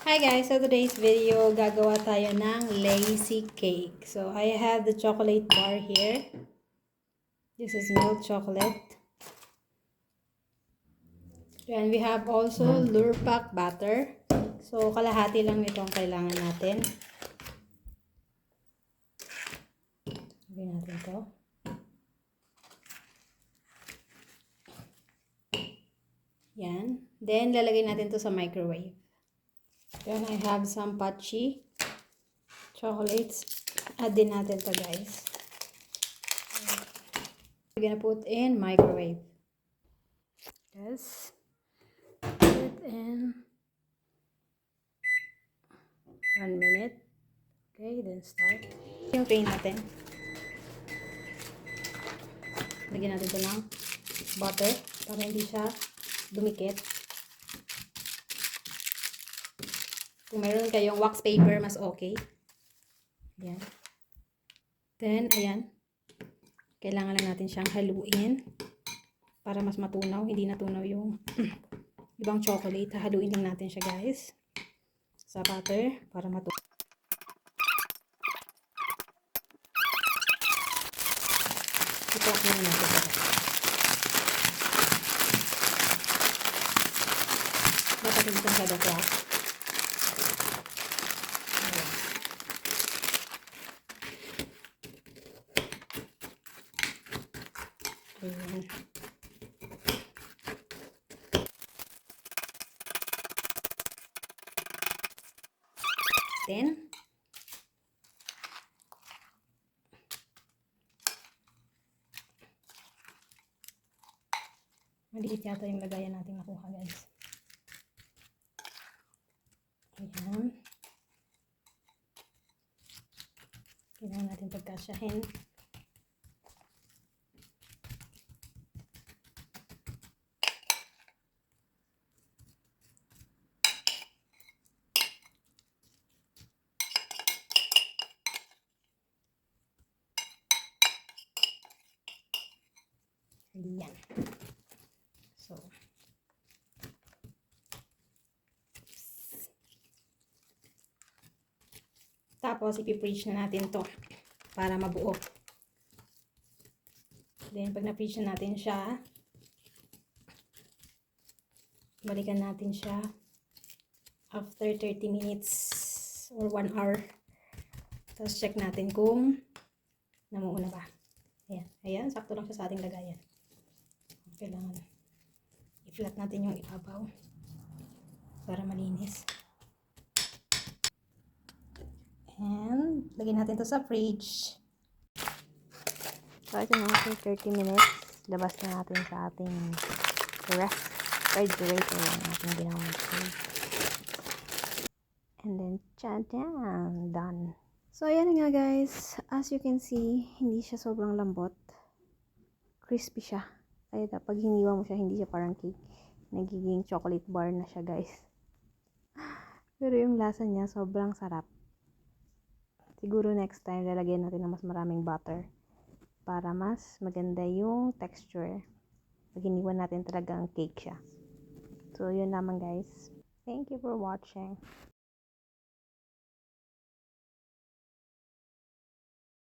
Hi guys! So today's video, gagawa tayo ng lazy cake. So I have the chocolate bar here. This is milk chocolate. And we have also Lurpak butter. So kalahati lang nito ang kailangan natin. Lagyan natin ito. Yan. Then lalagay natin to sa microwave. Then I have some Pachi chocolates. Add din natin to guys. We're gonna put in microwave. Yes. Put it in 1 minute. Okay, then start. Yung tray natin. Lagyan natin ito ng butter para hindi siya dumikit. Kung meron kayong wax paper, mas okay. Ayan. Then, ayan. Kailangan lang natin siyang haluin para mas matunaw. Hindi natunaw yung ibang chocolate. Haluin lang natin siya guys sa butter para matunaw. I-crack na natin ito. Dapat hindi ito masyado crack. Ayan. Then, maliit yata yung lagayan natin nakuha guys. Ayan. Kailangan natin pagkasyahin. Ayan. So, tapos ipi-preach na natin to para mabuo. Then, pag na-preach na natin siya, balikan natin siya after 30 minutes or 1 hour. Tapos check natin kung namuo na ba. Ayan. Ayan, sakto lang siya sa ating lagayan. Kailangan i-flat natin yung ibabaw para malinis. And, lagyan natin to sa fridge. So, ito na natin 30 minutes. Labas na natin sa ating refrigerator ang ating ginawang cake. And then, tadaan! Done. So, ayan nga guys. As you can see, hindi siya sobrang lambot. Crispy siya. Kaya pag hiniwa mo siya, hindi siya parang cake. Nagiging chocolate bar na siya guys. Pero yung lasa niya, sobrang sarap. Siguro next time, lalagyan natin ng mas maraming butter para mas maganda yung texture. Pag hiniwan natin talagang cake siya. So, yun naman guys. Thank you for watching.